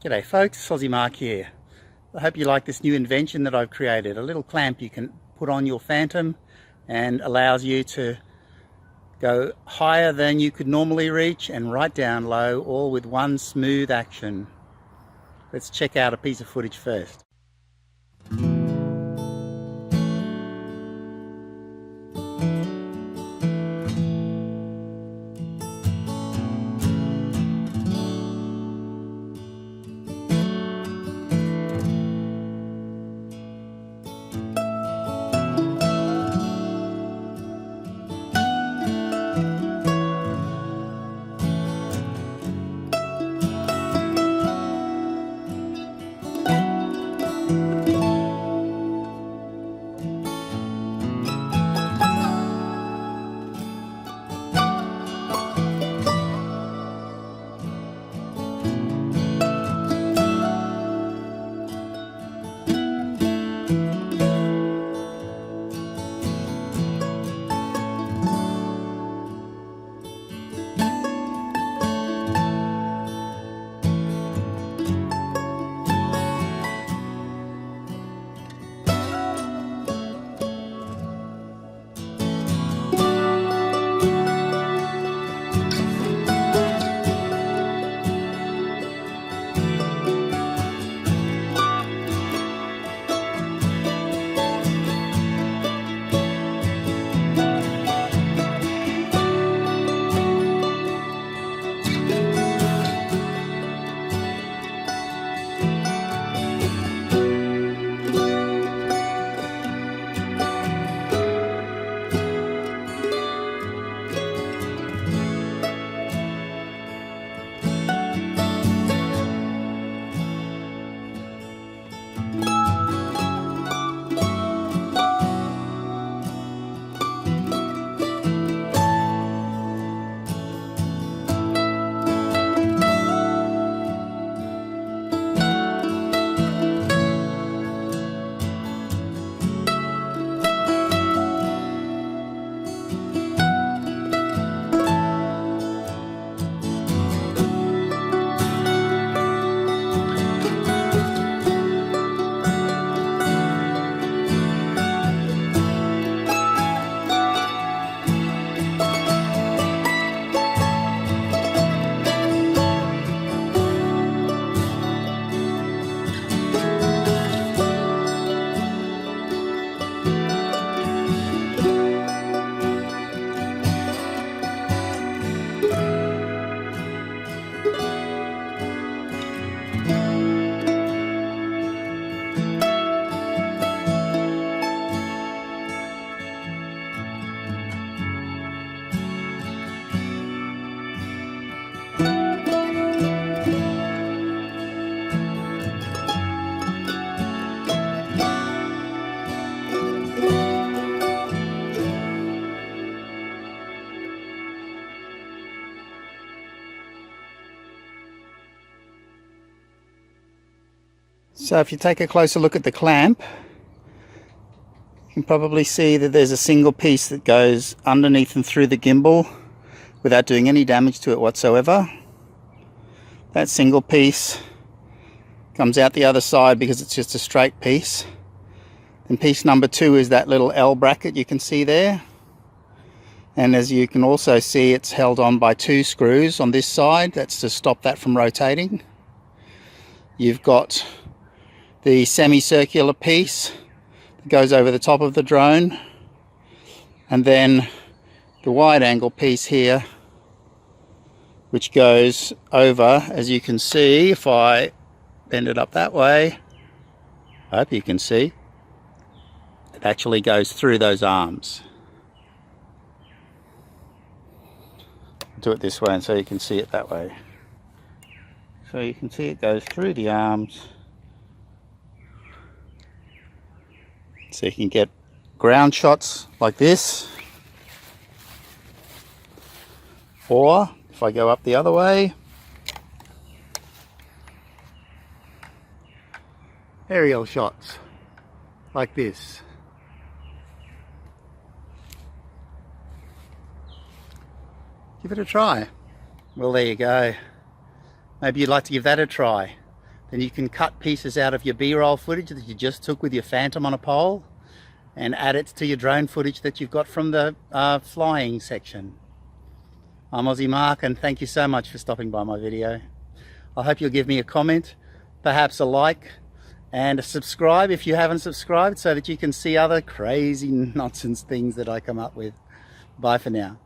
G'day folks, Aussie Mark here. I hope you like this new invention that I've created. A little clamp you can put on your Phantom and allows you to go higher than you could normally reach and right down low, all with one smooth action. Let's check out a piece of footage first. So if you take a closer look at the clamp, you can probably see that there's a single piece that goes underneath and through the gimbal without doing any damage to it whatsoever. That single piece comes out the other side because it's just a straight piece. And piece number 2 is that little L bracket you can see there. And as you can also see, it's held on by 2 screws on this side. That's to stop that from rotating. You've got the semicircular piece that goes over the top of the drone, and then the wide angle piece here, which goes over, as you can see, if I bend it up that way, I hope you can see, it actually goes through those arms. Do it this way and so you can see it that way. So you can see it goes through the arms, so you can get ground shots like this, or if I go up the other way, aerial shots like this. Give it a try. Well, there you go. Maybe you'd like to give that a try. then you can cut pieces out of your B-roll footage that you just took with your Phantom on a pole and add it to your drone footage that you've got from the flying section. I'm Aussie Mark, and thank you so much for stopping by my video. I hope you'll give me a comment, perhaps a like, and a subscribe if you haven't subscribed, so that you can see other crazy nonsense things that I come up with. Bye for now.